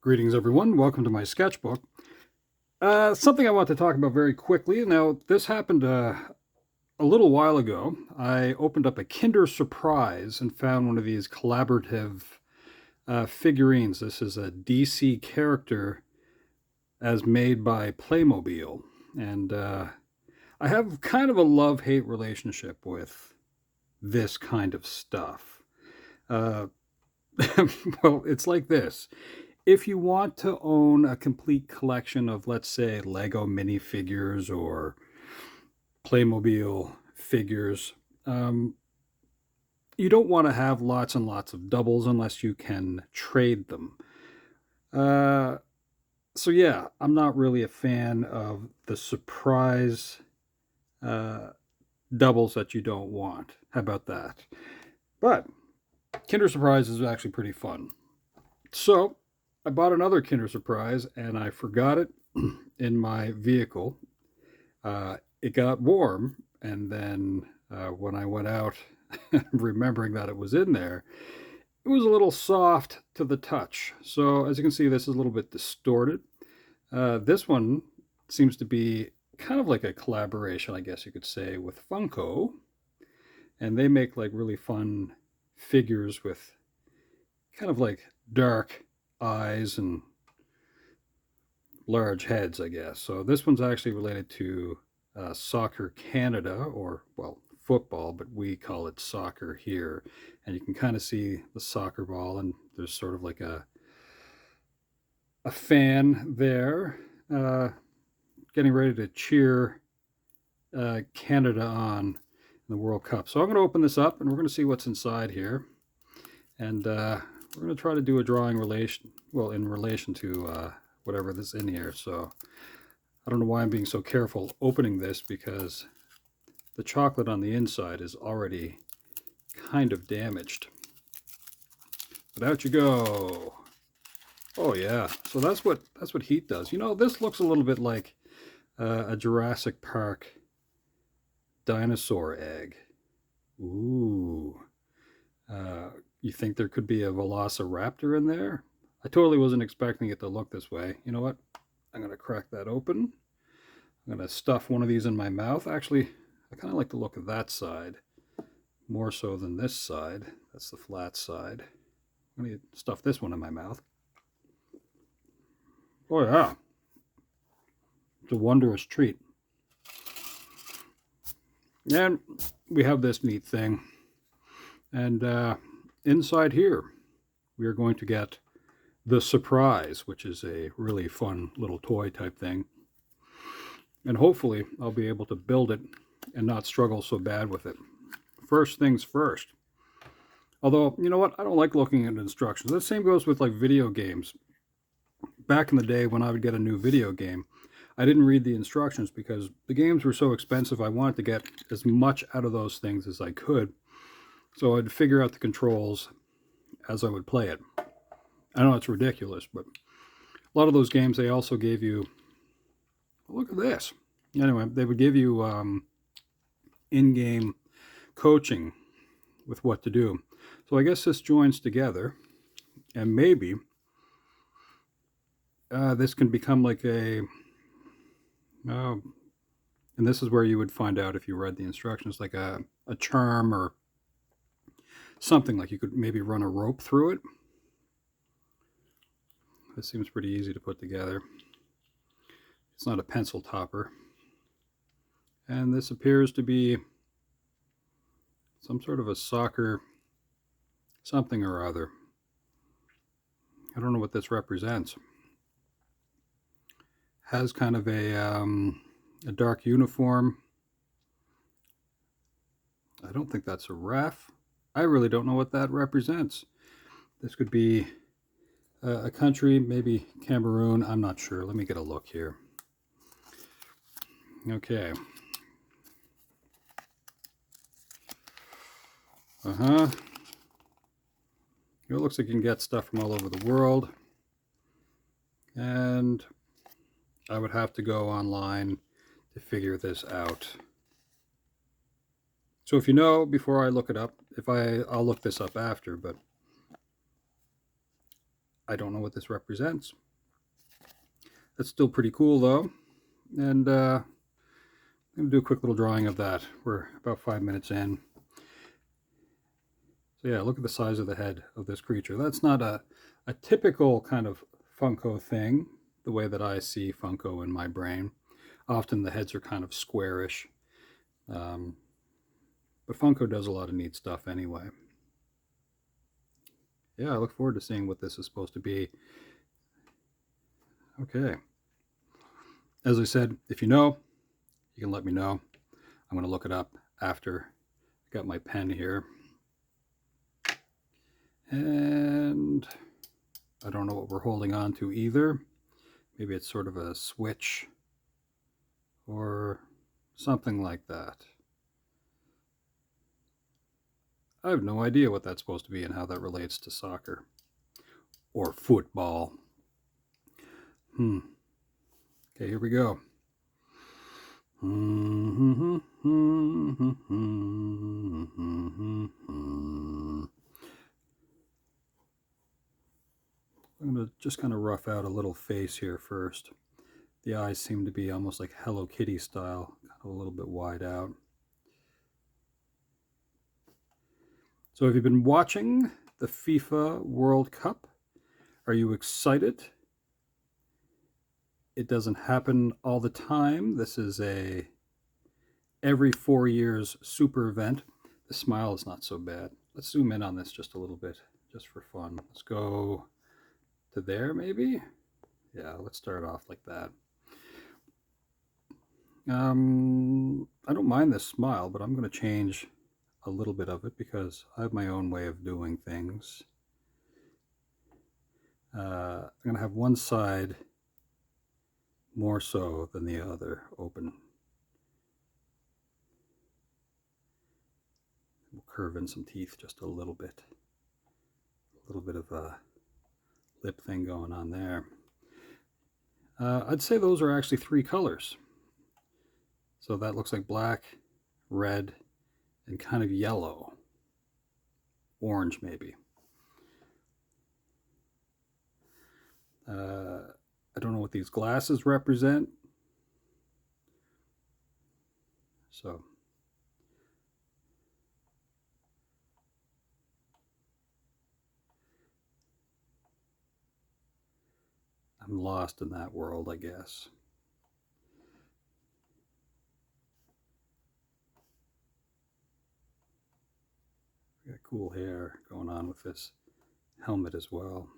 Greetings, everyone. Welcome to my sketchbook. Something I want to talk about very quickly. Now, this happened a little while ago. I opened up a Kinder Surprise and found one of these collaborative figurines. This is a DC character as made by Playmobil. And I have kind of a love-hate relationship with this kind of stuff. Uh, well, it's like this. If you want to own a complete collection of, let's say, Lego minifigures or Playmobil figures, you don't want to have lots and lots of doubles unless you can trade them. Uh, so yeah, I'm not really a fan of the surprise uh, doubles that you don't want. How about that? But Kinder Surprise is actually pretty fun. So I bought another Kinder Surprise and I forgot it in my vehicle. It got warm, and then when I went out, remembering that it was in there, it was a little soft to the touch. So as you can see, this is a little bit distorted. This one seems to be kind of like a collaboration, I guess you could say, with FUNKO. And they make like really fun figures with kind of like dark eyes and large heads, I guess. So this one's actually related to Soccer Canada, or, well, football, but we call it soccer here. And you can kind of see the soccer ball, and there's sort of like a fan there getting ready to cheer Canada on in the World Cup. So I'm going to open this up, and we're going to see what's inside here. And we're going to try to do a drawing in relation to whatever this is in here. So I don't know why I'm being so careful opening this, because the chocolate on the inside is already kind of damaged. But out you go. Oh yeah, so that's what heat does. You know, this looks a little bit like a Jurassic Park dinosaur egg. Ooh. You think there could be a velociraptor in there? I totally wasn't expecting it to look this way. You know what? I'm going to crack that open. I'm going to stuff one of these in my mouth. Actually, I kind of like the look of that side more so than this side. That's the flat side. I'm going to stuff this one in my mouth. Oh yeah. It's a wondrous treat. And we have this neat thing. And inside here, we are going to get the Surprise, which is a really fun little toy type thing. And hopefully I'll be able to build it and not struggle so bad with it. First things first. Although, you know what? I don't like looking at instructions. The same goes with like video games. Back in the day when I would get a new video game, I didn't read the instructions because the games were so expensive. I wanted to get as much out of those things as I could. So I'd figure out the controls as I would play it. I know it's ridiculous, but a lot of those games, they also gave you, look at this. Anyway, they would give you in-game coaching with what to do. So I guess this joins together, and maybe this can become like and this is where you would find out if you read the instructions, like a charm or something, like you could maybe run a rope through it. This seems pretty easy to put together. It's not a pencil topper. And this appears to be some sort of a soccer something or other. I don't know what this represents. Has kind of a dark uniform. I don't think that's a ref. I really don't know what that represents. This could be a country, maybe Cameroon. I'm not sure. Let me get a look here. Okay. It looks like you can get stuff from all over the world. And I would have to go online to figure this out. So if you know, before I look it up, I'll look this up after, but I don't know what this represents. That's still pretty cool though. And I'm going to do a quick little drawing of that. We're about 5 minutes in. So yeah, look at the size of the head of this creature. That's not a typical kind of Funko thing, the way that I see Funko in my brain. Often the heads are kind of squarish. But Funko does a lot of neat stuff anyway. Yeah, I look forward to seeing what this is supposed to be. Okay. As I said, if you know, you can let me know. I'm going to look it up after I got my pen here. And I don't know what we're holding on to either. Maybe it's sort of a switch or something like that. I have no idea what that's supposed to be and how that relates to soccer or football. Okay, here we go. I'm going to just kind of rough out a little face here first. The eyes seem to be almost like Hello Kitty style, kind of a little bit wide out. So have you been watching the FIFA World Cup? Are you excited? It doesn't happen all the time. This is a every 4 years super event. The smile is not so bad. Let's zoom in on this just a little bit, just for fun. Let's go to there, maybe? Yeah, let's start off like that. I don't mind this smile, but I'm going to change a little bit of it because I have my own way of doing things. I'm going to have one side more so than the other open. We'll curve in some teeth just a little bit. A little bit of a lip thing going on there. I'd say those are actually 3 colors. So that looks like black, red, and kind of yellow. Orange, maybe. I don't know what these glasses represent. So I'm lost in that world, I guess. We got cool hair going on with this helmet as well.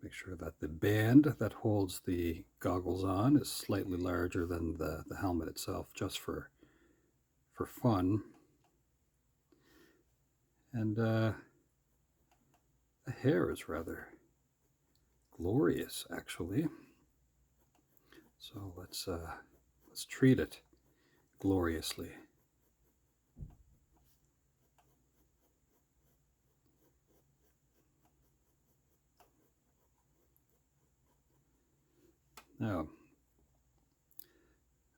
Make sure that the band that holds the goggles on is slightly larger than the helmet itself, just for fun. And the hair is rather glorious, actually. So let's treat it gloriously. Now,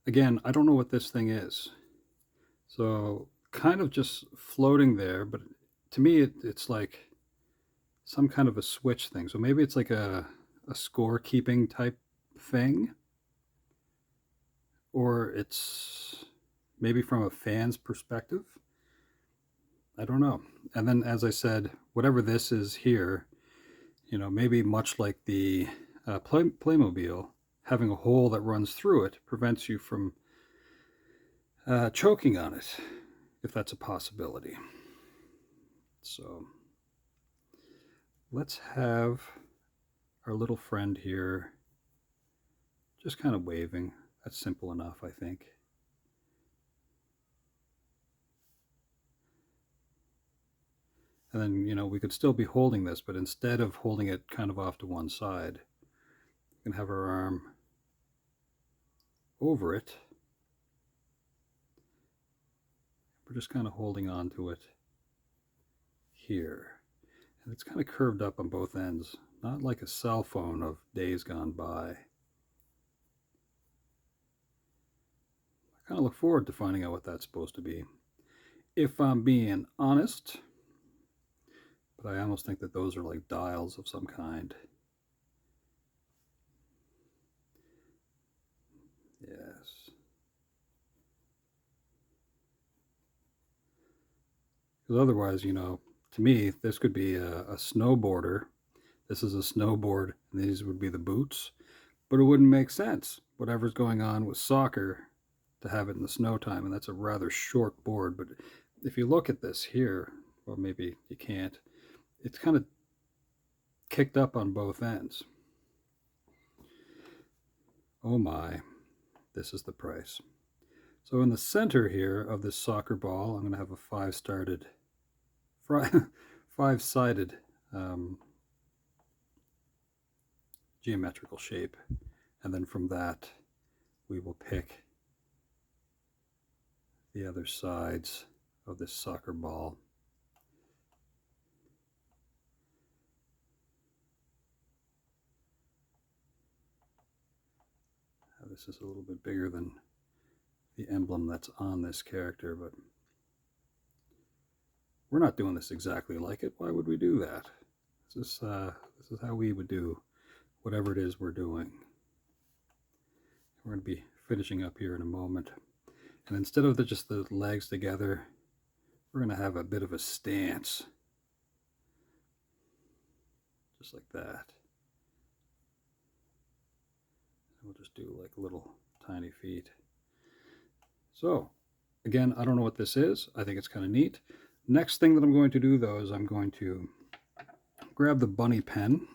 again, I don't know what this thing is. So kind of just floating there, but to me it's like some kind of a switch thing. So maybe it's like a scorekeeping type thing. Or it's maybe from a fan's perspective. I don't know. And then, as I said, whatever this is here, you know, maybe much like the Playmobil, having a hole that runs through it prevents you from choking on it, if that's a possibility. So let's have our little friend here just kind of waving. That's simple enough, I think. And then, you know, we could still be holding this, but instead of holding it kind of off to one side, we can have our arm over it. We're just kind of holding on to it here. And it's kind of curved up on both ends, not like a cell phone of days gone by. I kind of look forward to finding out what that's supposed to be. if I'm being honest. But I almost think that those are like dials of some kind. Yes. Because otherwise, you know, to me, this could be a snowboarder. This is a snowboard, and these would be the boots. But it wouldn't make sense. Whatever's going on with soccer to have it in the snow time, and that's a rather short board. But if you look at this here, well, maybe you can't. It's kind of kicked up on both ends. Oh my, this is the price. So in the center here of this soccer ball, I'm going to have a five-sided geometrical shape. And then from that, we will pick the other sides of this soccer ball. Now, this is a little bit bigger than the emblem that's on this character, but we're not doing this exactly like it. Why would we do that? This is how we would do whatever it is we're doing. We're going to be finishing up here in a moment. And instead of just the legs together, we're going to have a bit of a stance. Just like that. We'll just do like little tiny feet. So, again, I don't know what this is. I think it's kind of neat. Next thing that I'm going to do, though, is I'm going to grab the bunny pen.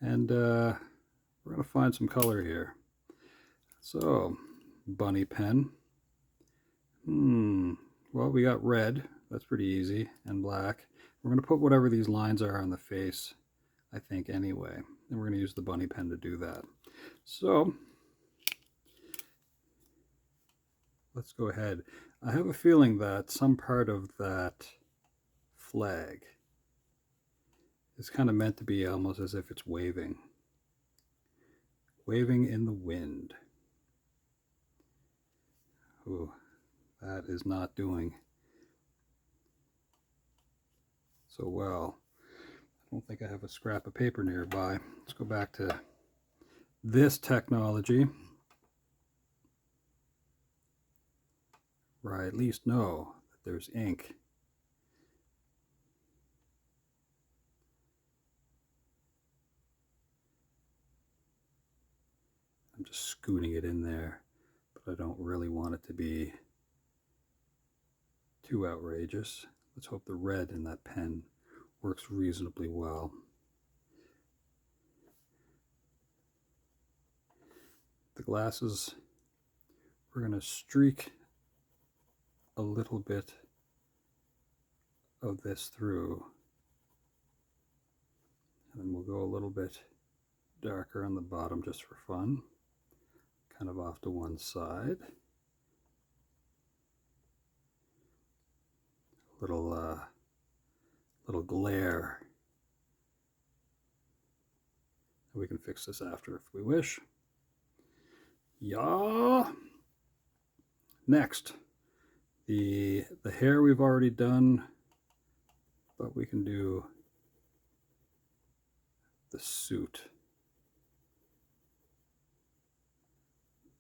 And we're going to find some color here. So, bunny pen. Well, we got red. That's pretty easy. And black. We're going to put whatever these lines are on the face, I think, anyway. And we're going to use the bunny pen to do that. So, let's go ahead. I have a feeling that some part of that flag is kind of meant to be almost as if it's waving. Waving in the wind. Ooh, that is not doing so well. I don't think I have a scrap of paper nearby. Let's go back to this technology. Where I at least know that there's ink. I'm just scooting it in there, but I don't really want it to be too outrageous. Let's hope the red in that pen works reasonably well. The glasses, we're going to streak a little bit of this through, and then we'll go a little bit darker on the bottom just for fun, kind of off to one side. Little glare. We can fix this after if we wish. Yeah. Next, the hair we've already done, but we can do the suit,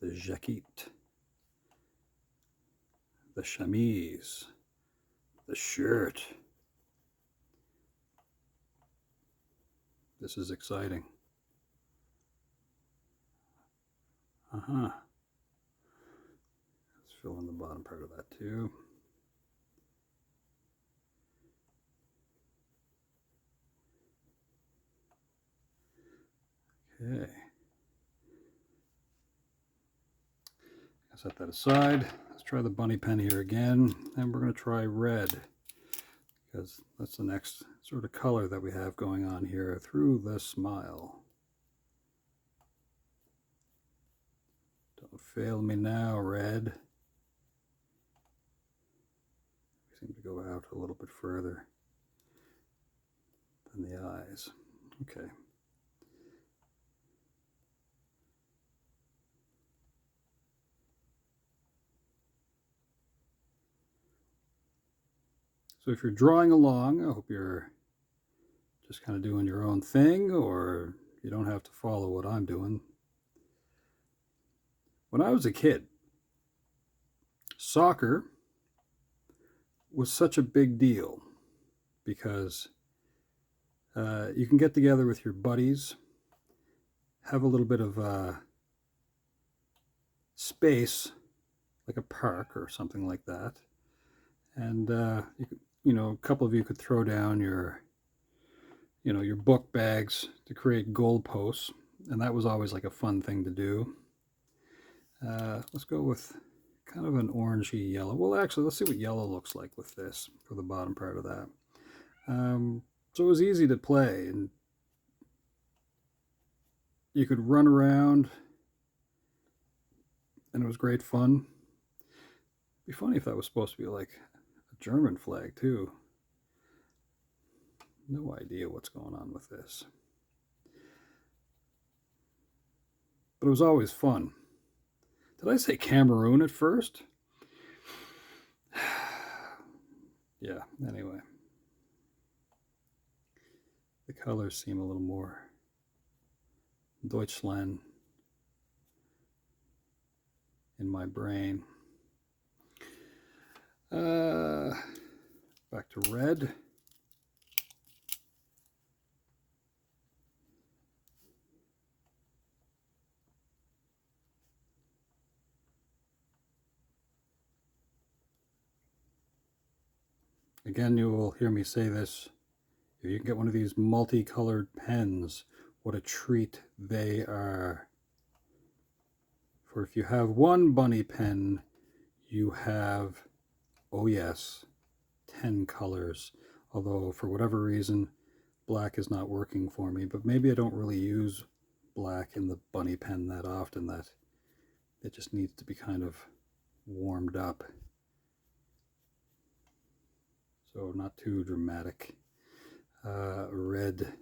the jacket, the chemise, the shirt. This is exciting. Let's fill in the bottom part of that too. Okay. I'll set that aside. Let's try the bunny pen here again, and we're going to try red, because that's the next sort of color that we have going on here through the smile. Don't fail me now, red. We seem to go out a little bit further than the eyes. Okay. So if you're drawing along, I hope you're just kind of doing your own thing, or you don't have to follow what I'm doing. When I was a kid, soccer was such a big deal because you can get together with your buddies, have a little bit of space, like a park or something like that, and a couple of you could throw down your book bags to create goal posts, and that was always like a fun thing to do. Let's go with kind of an orangey yellow. Well, actually, let's see what yellow looks like with this for the bottom part of that. So it was easy to play, and you could run around, and it was great fun. It'd be funny if that was supposed to be like a German flag too. No idea what's going on with this. But it was always fun. Did I say Cameroon at first? Yeah, anyway. The colors seem a little more Deutschland in my brain. Back to red. Again, you will hear me say this. If you can get one of these multicolored pens, what a treat they are. For if you have one bunny pen, you have, oh yes, 10 colors. Although for whatever reason, black is not working for me, but maybe I don't really use black in the bunny pen that often, that it just needs to be kind of warmed up. So not too dramatic. Red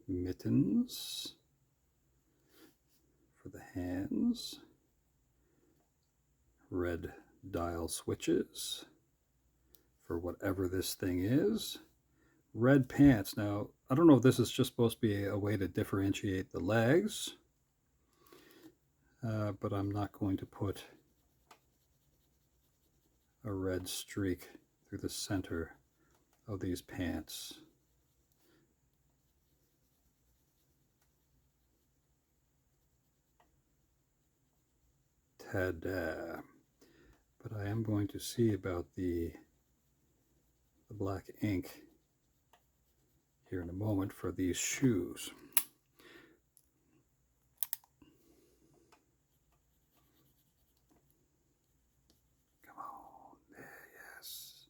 mittens for the hands. Red dial switches for whatever this thing is. Red pants. Now, I don't know if this is just supposed to be a way to differentiate the legs, but I'm not going to put a red streak through the center of these pants. Ta-da. But I am going to see about the black ink here in a moment for these shoes. Come on, yes.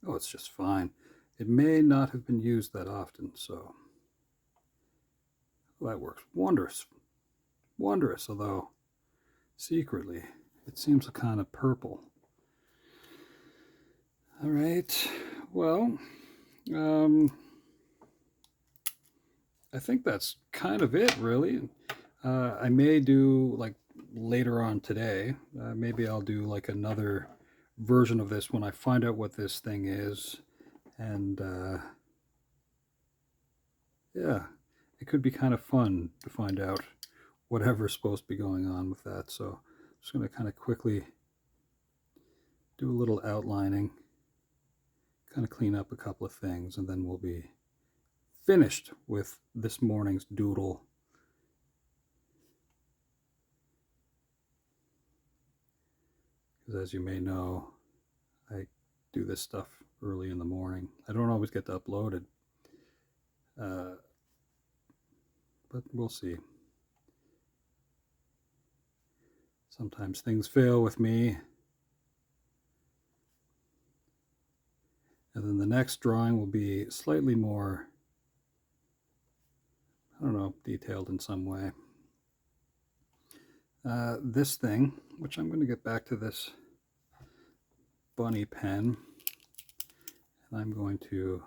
Oh, it's just fine. It may not have been used that often, so that works wondrous. Wondrous, although secretly it seems a kind of purple. All right, well, I think that's kind of it, really. I may do, like, later on today, maybe I'll do like another version of this when I find out what this thing is, and yeah, it could be kind of fun to find out whatever's supposed to be going on with that. So I'm just going to kind of quickly do a little outlining, kind of clean up a couple of things, and then we'll be finished with this morning's doodle. Because as you may know, I do this stuff early in the morning. I don't always get to upload it, but we'll see. Sometimes things fail with me. And then the next drawing will be slightly more, I don't know, detailed in some way. This thing, which I'm going to get back to this bunny pen, and I'm going to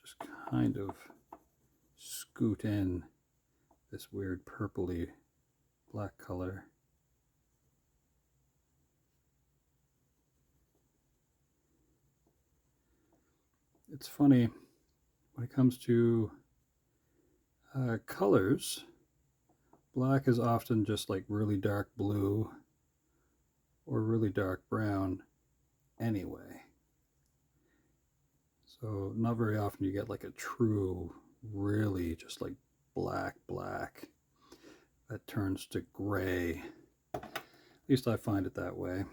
just kind of scoot in this weird purpley black color. it's funny when it comes to colors. Black is often just like really dark blue or really dark brown anyway. So not very often you get like a true, really just like black that turns to gray. At least I find it that way.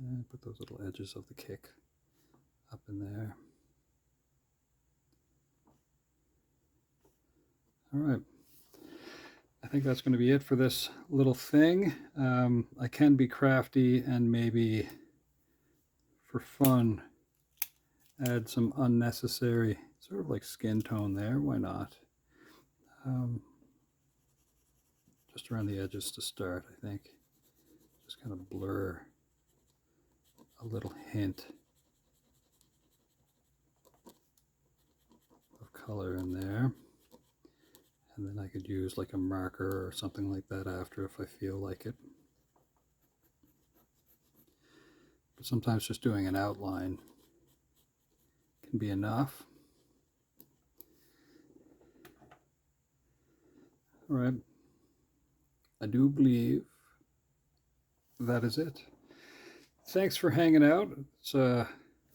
And put those little edges of the kick up in there. All right. I think that's going to be it for this little thing. I can be crafty and maybe for fun add some unnecessary sort of like skin tone there. Why not? Just around the edges to start, I think. Just kind of blur a little hint of color in there. And then I could use like a marker or something like that after if I feel like it. But sometimes just doing an outline can be enough. All right. I do believe that is it. Thanks for hanging out. It's a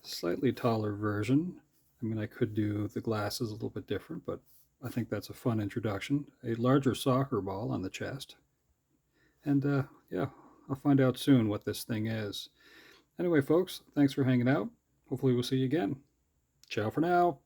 slightly taller version. I mean, I could do the glasses a little bit different, but I think that's a fun introduction. A larger soccer ball on the chest. And yeah, I'll find out soon what this thing is. Anyway, folks, thanks for hanging out. Hopefully we'll see you again. Ciao for now.